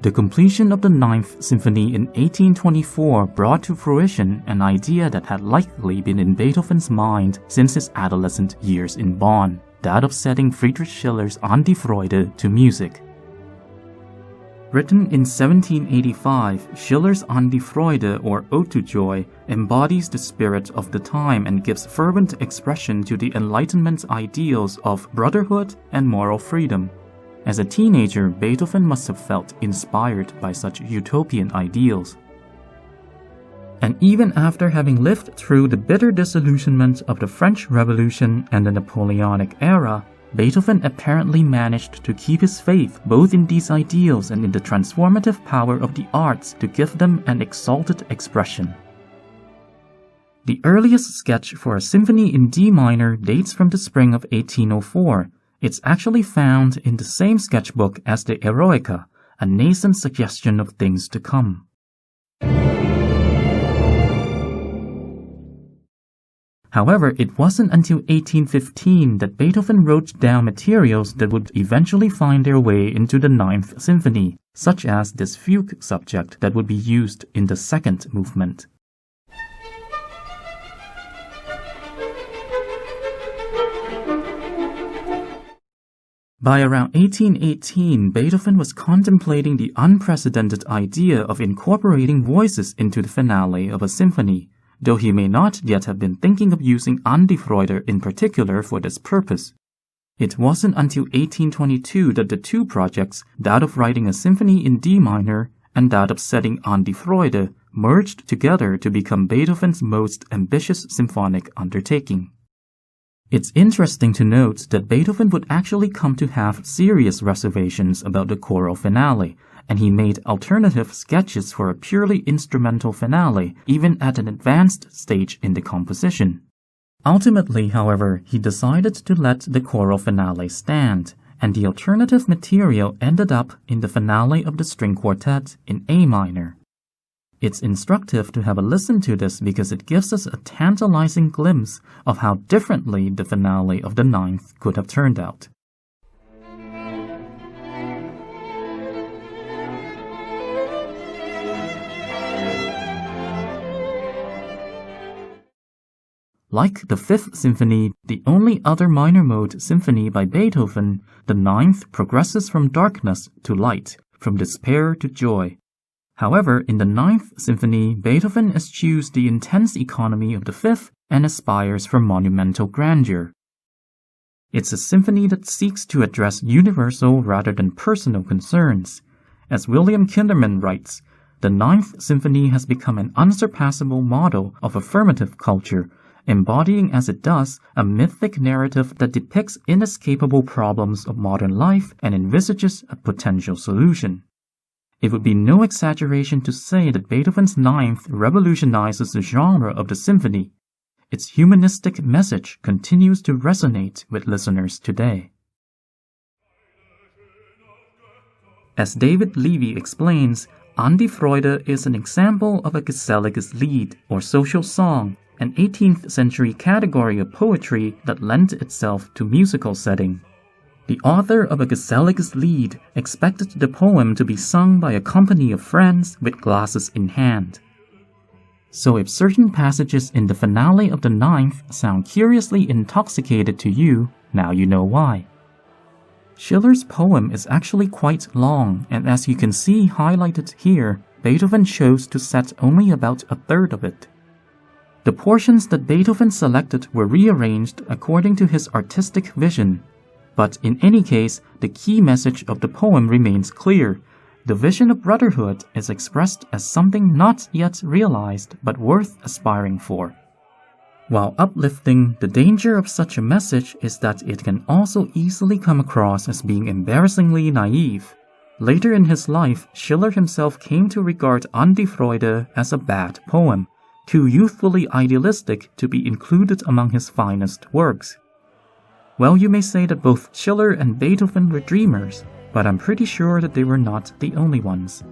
The completion of the Ninth Symphony in 1824 brought to fruition an idea that had likely been in Beethoven's mind since his adolescent years in Bonn, that of setting Friedrich Schiller's An die Freude to music. Written in 1785, Schiller's An die Freude, or Ode to Joy, embodies the spirit of the time and gives fervent expression to the Enlightenment ideals of brotherhood and moral freedom. As a teenager, Beethoven must have felt inspired by such utopian ideals. And even after having lived through the bitter disillusionment of the French Revolution and the Napoleonic era, Beethoven apparently managed to keep his faith both in these ideals and in the transformative power of the arts to give them an exalted expression. The earliest sketch for a symphony in D minor dates from the spring of 1804. It's actually found in the same sketchbook as the Eroica, a nascent suggestion of things to come. However, it wasn't until 1815 that Beethoven wrote down materials that would eventually find their way into the Ninth Symphony, such as this fugue subject that would be used in the second movement. By around 1818, Beethoven was contemplating the unprecedented idea of incorporating voices into the finale of a symphony, though he may not yet have been thinking of using An die Freude in particular for this purpose. It wasn't until 1822 that the two projects, that of writing a symphony in D minor and that of setting An die Freude, merged together to become Beethoven's most ambitious symphonic undertaking. It's interesting to note that Beethoven would actually come to have serious reservations about the choral finale, and he made alternative sketches for a purely instrumental finale, even at an advanced stage in the composition. Ultimately, however, he decided to let the choral finale stand, and the alternative material ended up in the finale of the string quartet in A minor. It's instructive to have a listen to this because it gives us a tantalizing glimpse of how differently the finale of the Ninth could have turned out. Like the Fifth Symphony, the only other minor mode symphony by Beethoven, the Ninth progresses from darkness to light, from despair to joy. However, in the Ninth Symphony, Beethoven eschews the intense economy of the Fifth and aspires for monumental grandeur. It's a symphony that seeks to address universal rather than personal concerns. As William Kinderman writes, the Ninth Symphony has become an unsurpassable model of affirmative culture, embodying as it does a mythic narrative that depicts inescapable problems of modern life and envisages a potential solution. It would be no exaggeration to say that Beethoven's Ninth revolutionizes the genre of the symphony. Its humanistic message continues to resonate with listeners today. As David Levy explains, An die Freude is an example of a geselliges Lied, or social song, an 18th century category of poetry that lent itself to musical setting. The author of a geselliges Lied expected the poem to be sung by a company of friends with glasses in hand. So if certain passages in the finale of the Ninth sound curiously intoxicated to you, now you know why. Schiller's poem is actually quite long, and as you can see highlighted here, Beethoven chose to set only about a third of it. The portions that Beethoven selected were rearranged according to his artistic vision. But in any case, the key message of the poem remains clear. The vision of brotherhood is expressed as something not yet realized but worth aspiring for. While uplifting, the danger of such a message is that it can also easily come across as being embarrassingly naive. Later in his life, Schiller himself came to regard An die Freude as a bad poem, too youthfully idealistic to be included among his finest works. Well, you may say that both Schiller and Beethoven were dreamers, but I'm pretty sure that they were not the only ones.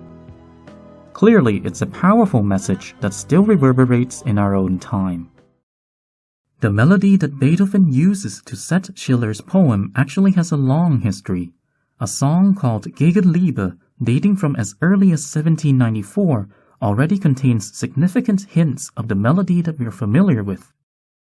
Clearly, it's a powerful message that still reverberates in our own time. The melody that Beethoven uses to set Schiller's poem actually has a long history. A song called Gegenliebe, dating from as early as 1794, already contains significant hints of the melody that we are familiar with.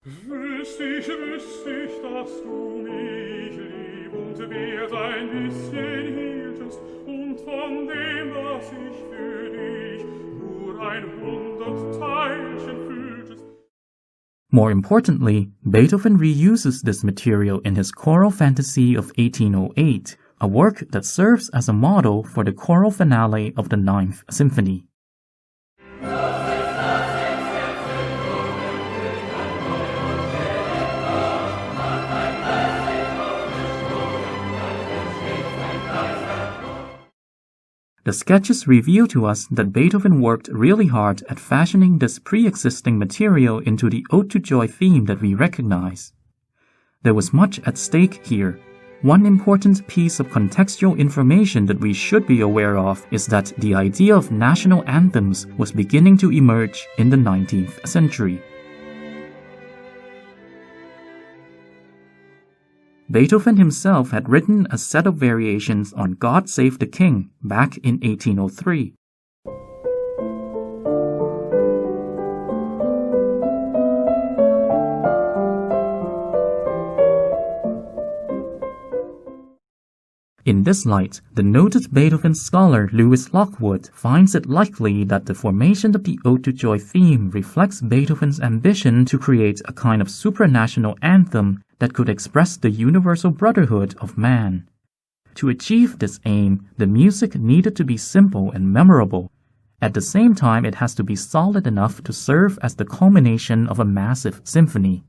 Wüsst ich, dass du mich lieb und wert ein bisschen hieltest, und von dem, was ich für dich nur 100 Teilchen fühltest. More importantly, Beethoven reuses this material in his Choral Fantasy of 1808, a work that serves as a model for the choral finale of the Ninth Symphony. The sketches reveal to us that Beethoven worked really hard at fashioning this pre-existing material into the Ode to Joy theme that we recognize. There was much at stake here. One important piece of contextual information that we should be aware of is that the idea of national anthems was beginning to emerge in the 19th century. Beethoven himself had written a set of variations on God Save the King back in 1803. In this light, the noted Beethoven scholar Lewis Lockwood finds it likely that the formation of the Ode to Joy theme reflects Beethoven's ambition to create a kind of supranational anthem that could express the universal brotherhood of man. To achieve this aim, the music needed to be simple and memorable. At the same time, it has to be solid enough to serve as the culmination of a massive symphony.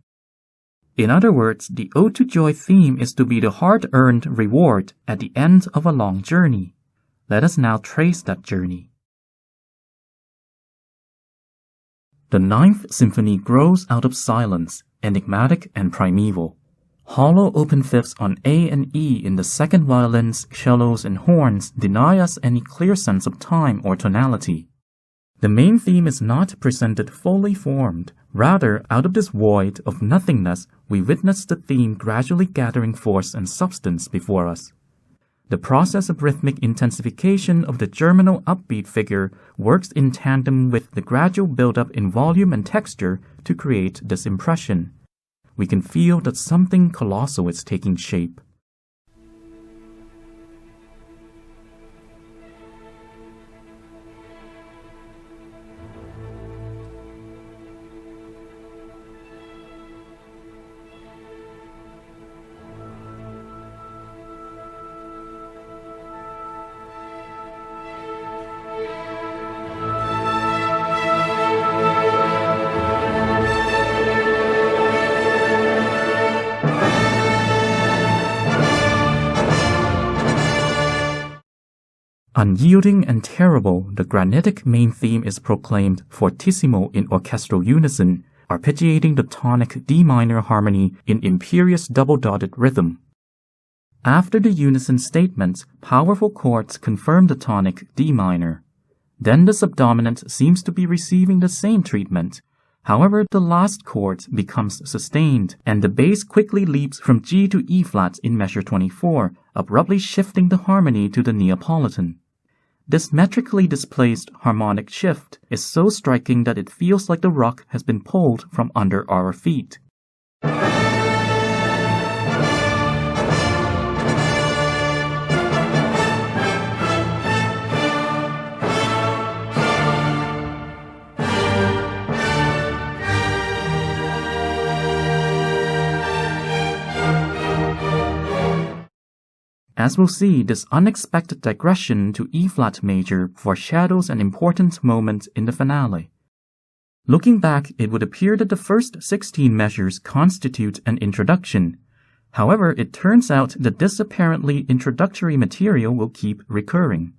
In other words, the Ode to Joy theme is to be the hard-earned reward at the end of a long journey. Let us now trace that journey. The Ninth Symphony grows out of silence, enigmatic and primeval. Hollow open fifths on A and E in the second violins, cellos, and horns deny us any clear sense of time or tonality. The main theme is not presented fully formed. Rather, out of this void of nothingness, we witness the theme gradually gathering force and substance before us. The process of rhythmic intensification of the germinal upbeat figure works in tandem with the gradual build-up in volume and texture to create this impression. We can feel that something colossal is taking shape. Unyielding and terrible, the granitic main theme is proclaimed fortissimo in orchestral unison, arpeggiating the tonic D minor harmony in imperious double-dotted rhythm. After the unison statement, powerful chords confirm the tonic D minor. Then the subdominant seems to be receiving the same treatment. However, the last chord becomes sustained, and the bass quickly leaps from G to E flat in measure 24, abruptly shifting the harmony to the Neapolitan. This metrically displaced harmonic shift is so striking that it feels like the rug has been pulled from under our feet. As we'll see, this unexpected digression to E-flat major foreshadows an important moment in the finale. Looking back, it would appear that the first 16 measures constitute an introduction. However, it turns out that this apparently introductory material will keep recurring.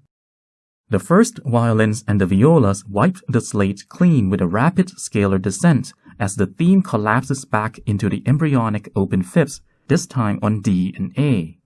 The first violins and the violas wipe the slate clean with a rapid scalar descent as the theme collapses back into the embryonic open fifths, this time on D and A.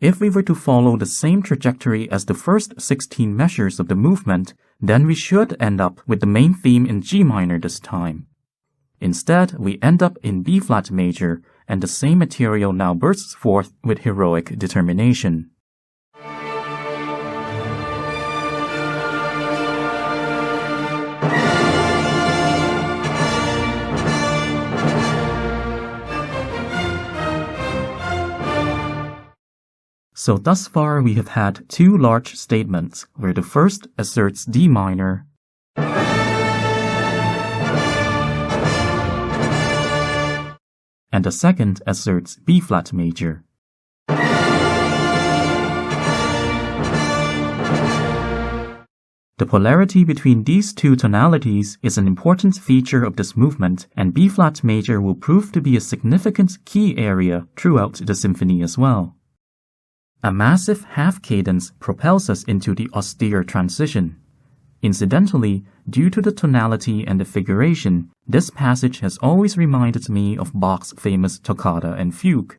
If we were to follow the same trajectory as the first 16 measures of the movement, then we should end up with the main theme in G minor this time. Instead, we end up in B-flat major, and the same material now bursts forth with heroic determination. So thus far we have had two large statements, where the first asserts D minor and the second asserts B-flat major. The polarity between these two tonalities is an important feature of this movement, and B-flat major will prove to be a significant key area throughout the symphony as well. A massive half cadence propels us into the austere transition. Incidentally, due to the tonality and the figuration, this passage has always reminded me of Bach's famous Toccata and Fugue.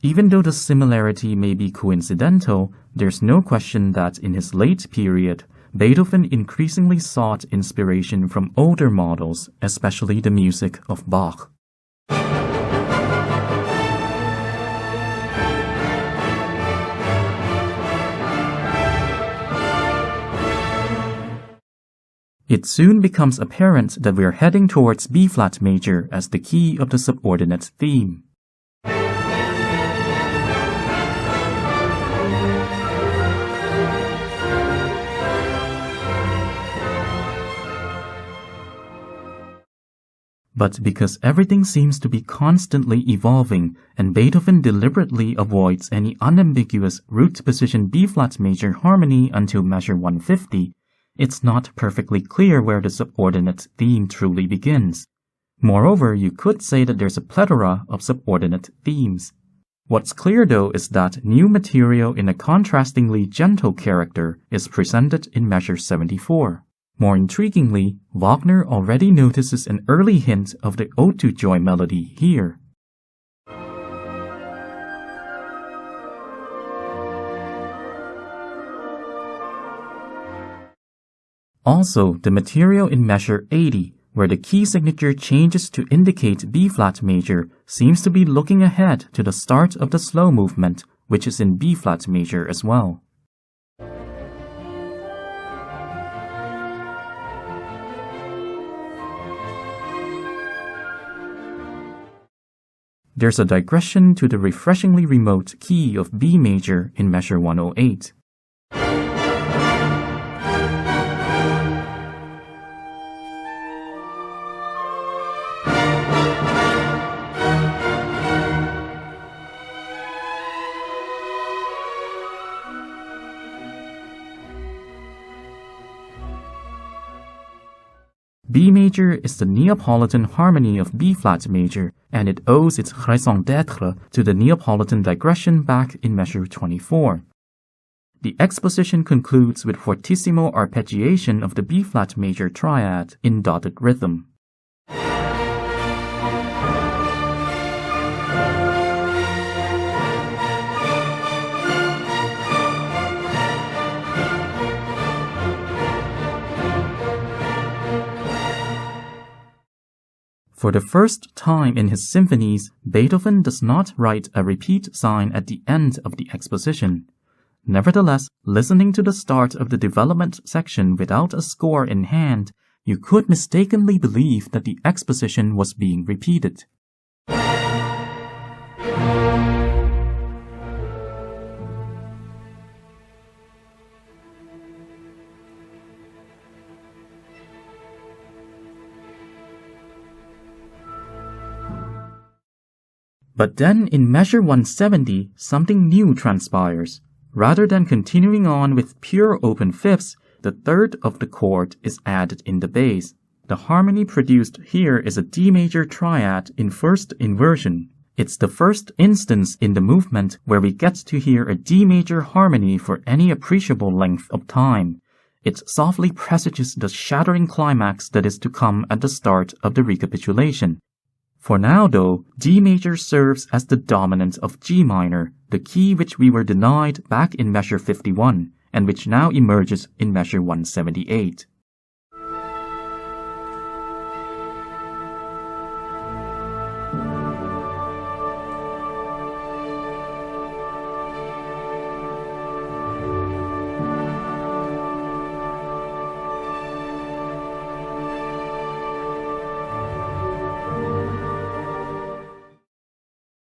Even though the similarity may be coincidental, there's no question that in his late period, Beethoven increasingly sought inspiration from older models, especially the music of Bach. It soon becomes apparent that we are heading towards B-flat major as the key of the subordinate theme. But because everything seems to be constantly evolving, and Beethoven deliberately avoids any unambiguous root position B-flat major harmony until measure 150, it's not perfectly clear where the subordinate theme truly begins. Moreover, you could say that there's a plethora of subordinate themes. What's clear though is that new material in a contrastingly gentle character is presented in measure 74. More intriguingly, Wagner already notices an early hint of the Ode to Joy melody here. Also, the material in measure 80, where the key signature changes to indicate B-flat major, seems to be looking ahead to the start of the slow movement, which is in B-flat major as well. There's a digression to the refreshingly remote key of B major in measure 108. B major is the Neapolitan harmony of B-flat major, and it owes its raison d'être to the Neapolitan digression back in measure 24. The exposition concludes with fortissimo arpeggiation of the B-flat major triad in dotted rhythm. For the first time in his symphonies, Beethoven does not write a repeat sign at the end of the exposition. Nevertheless, listening to the start of the development section without a score in hand, you could mistakenly believe that the exposition was being repeated. But then in measure 170, something new transpires. Rather than continuing on with pure open fifths, the third of the chord is added in the bass. The harmony produced here is a D major triad in first inversion. It's the first instance in the movement where we get to hear a D major harmony for any appreciable length of time. It softly presages the shattering climax that is to come at the start of the recapitulation. For now, though, D major serves as the dominant of G minor, the key which we were denied back in measure 51 and which now emerges in measure 178.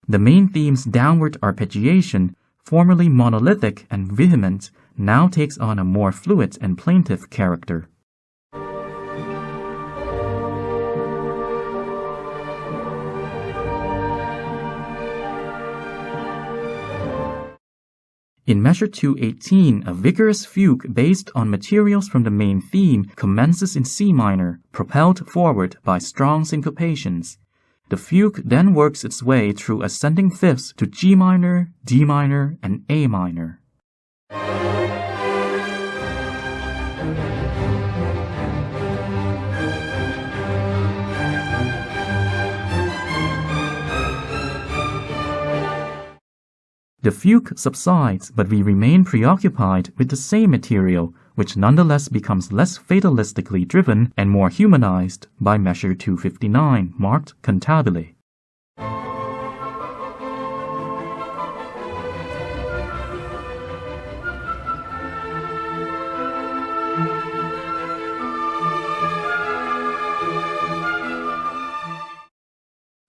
The main theme's downward arpeggiation, formerly monolithic and vehement, now takes on a more fluid and plaintive character. In measure 218, a vigorous fugue based on materials from the main theme commences in C minor, propelled forward by strong syncopations. The fugue then works its way through ascending fifths to G minor, D minor, and A minor. The fugue subsides, but we remain preoccupied with the same material, which nonetheless becomes less fatalistically driven and more humanized by measure 259, marked cantabile.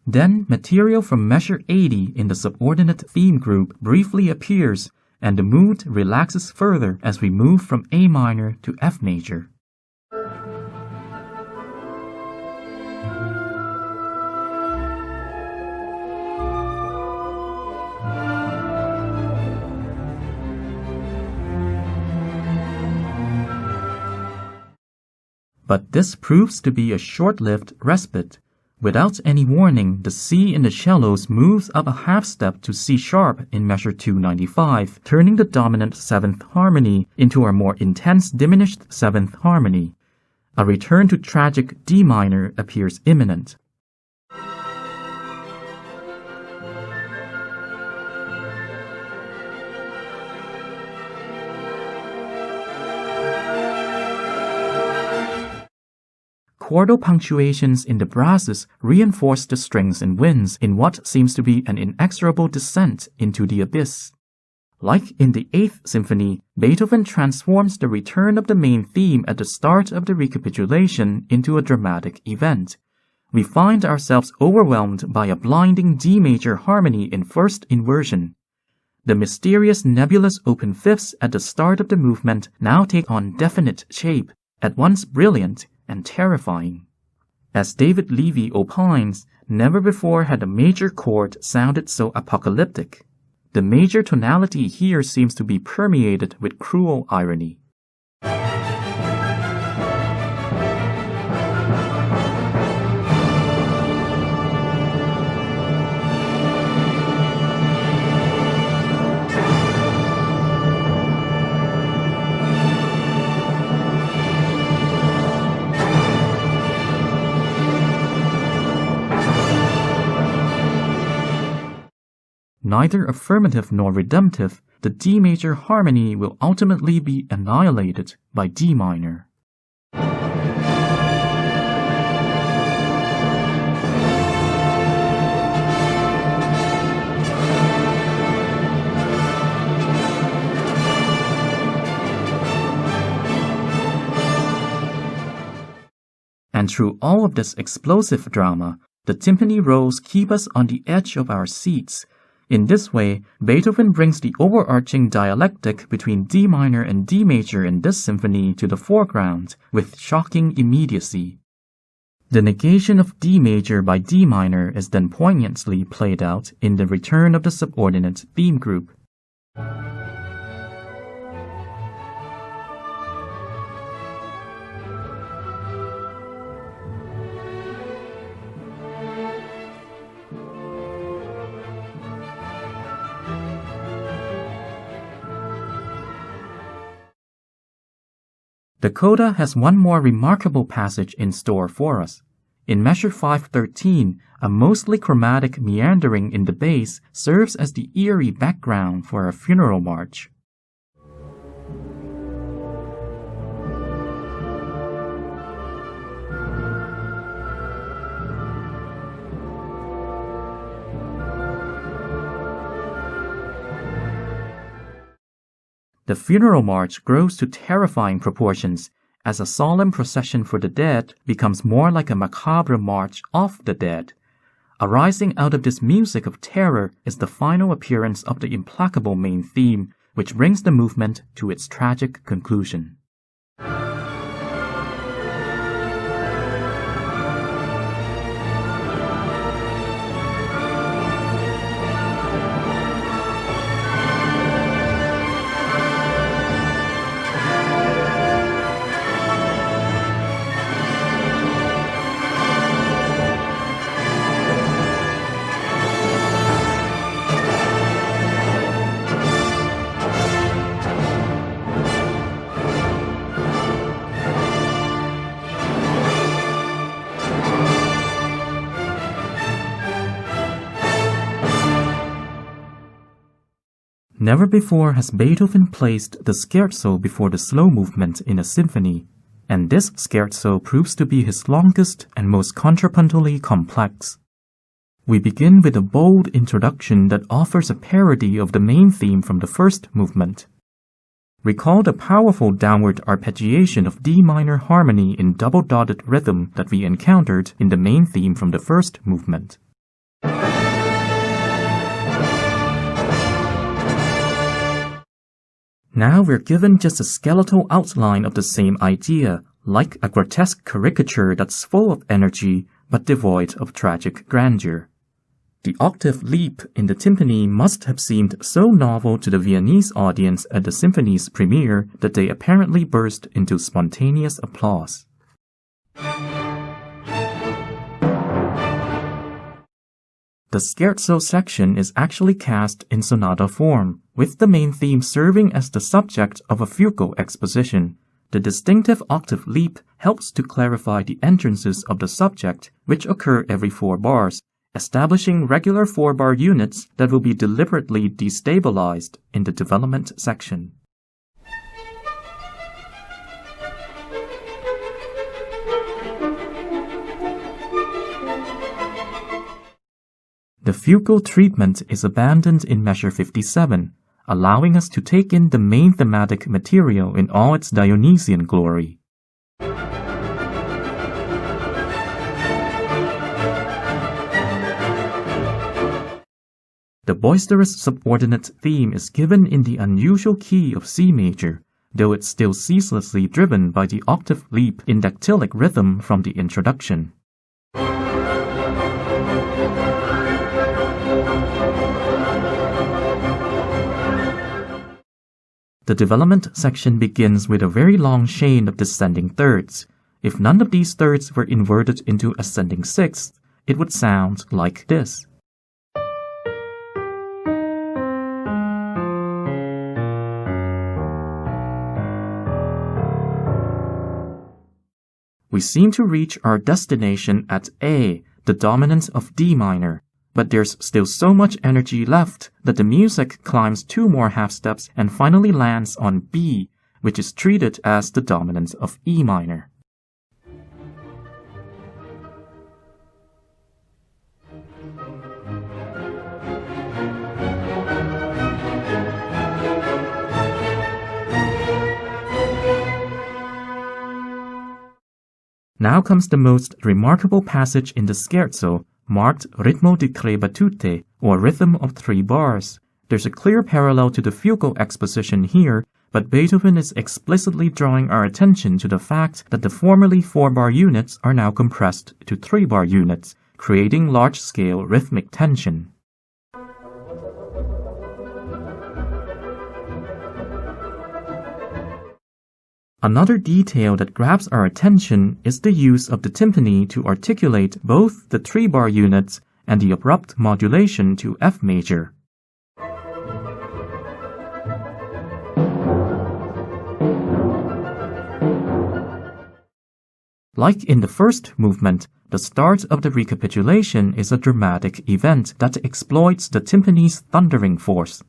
Then, material from measure 80 in the subordinate theme group briefly appears, and the mood relaxes further as we move from A minor to F major. But this proves to be a short-lived respite. Without any warning, the C in the cellos moves up a half step to C sharp in measure 295, turning the dominant 7th harmony into a more intense diminished 7th harmony. A return to tragic D minor appears imminent. Quarto punctuations in the brasses reinforce the strings and winds in what seems to be an inexorable descent into the abyss. Like in the 8th Symphony, Beethoven transforms the return of the main theme at the start of the recapitulation into a dramatic event. We find ourselves overwhelmed by a blinding D major harmony in first inversion. The mysterious nebulous open fifths at the start of the movement now take on definite shape, at once brilliant and terrifying. As David Levy opines, never before had a major chord sounded so apocalyptic. The major tonality here seems to be permeated with cruel irony. Neither affirmative nor redemptive, the D major harmony will ultimately be annihilated by D minor. And through all of this explosive drama, the timpani rolls keep us on the edge of our seats. In this way, Beethoven brings the overarching dialectic between D minor and D major in this symphony to the foreground with shocking immediacy. The negation of D major by D minor is then poignantly played out in the return of the subordinate theme group. The coda has one more remarkable passage in store for us. In measure 513, a mostly chromatic meandering in the bass serves as the eerie background for a funeral march. The funeral march grows to terrifying proportions as a solemn procession for the dead becomes more like a macabre march of the dead. Arising out of this music of terror is the final appearance of the implacable main theme, which brings the movement to its tragic conclusion. Never before has Beethoven placed the scherzo before the slow movement in a symphony, and this scherzo proves to be his longest and most contrapuntally complex. We begin with a bold introduction that offers a parody of the main theme from the first movement. Recall the powerful downward arpeggiation of D minor harmony in double-dotted rhythm that we encountered in the main theme from the first movement. Now we're given just a skeletal outline of the same idea, like a grotesque caricature that's full of energy but devoid of tragic grandeur. The octave leap in the timpani must have seemed so novel to the Viennese audience at the symphony's premiere that they apparently burst into spontaneous applause. The scherzo section is actually cast in sonata form, with the main theme serving as the subject of a fugal exposition. The distinctive octave leap helps to clarify the entrances of the subject, which occur every 4 bars, establishing regular 4-bar units that will be deliberately destabilized in the development section. The fugal treatment is abandoned in measure 57, allowing us to take in the main thematic material in all its Dionysian glory. The boisterous subordinate theme is given in the unusual key of C major, though it's still ceaselessly driven by the octave leap in dactylic rhythm from the introduction. The development section begins with a very long chain of descending thirds. If none of these thirds were inverted into ascending sixths, it would sound like this. We seem to reach our destination at A, the dominance of D minor, but there's still so much energy left that the music climbs 2 more half steps and finally lands on B, which is treated as the dominance of E minor. Now comes the most remarkable passage in the scherzo, marked ritmo di 3 battute, or rhythm of 3 bars. There's a clear parallel to the fugal exposition here, but Beethoven is explicitly drawing our attention to the fact that the formerly 4-bar units are now compressed to 3-bar units, creating large-scale rhythmic tension. Another detail that grabs our attention is the use of the timpani to articulate both the 3-bar units and the abrupt modulation to F major. Like in the first movement, The start of the recapitulation is a dramatic event that exploits the timpani's thundering force.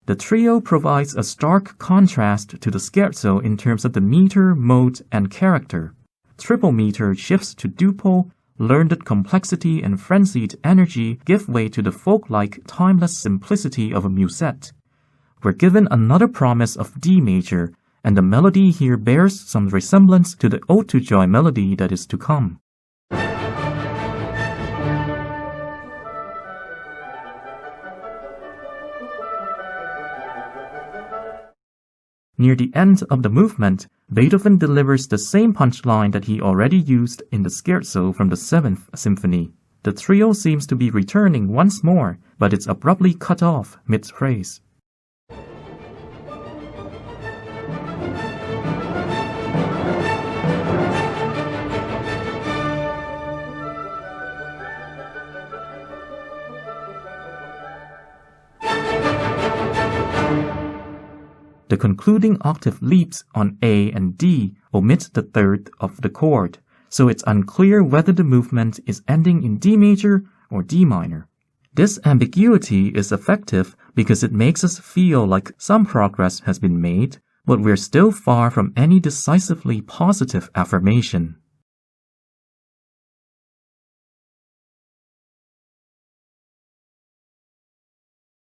The trio provides a stark contrast to the scherzo in terms of the meter, mode, and character. Triple meter shifts to duple, learned complexity and frenzied energy give way to the folk-like, timeless simplicity of a musette. We're given another promise of D major, and the melody here bears some resemblance to the Ode to Joy melody that is to come. Near the end of the movement, Beethoven delivers the same punchline that he already used in the scherzo from the 7th Symphony. The trio seems to be returning once more, but it's abruptly cut off mid-phrase. The concluding octave leaps on A and D omit the third of the chord, so it's unclear whether the movement is ending in D major or D minor. This ambiguity is effective because it makes us feel like some progress has been made, but we're still far from any decisively positive affirmation.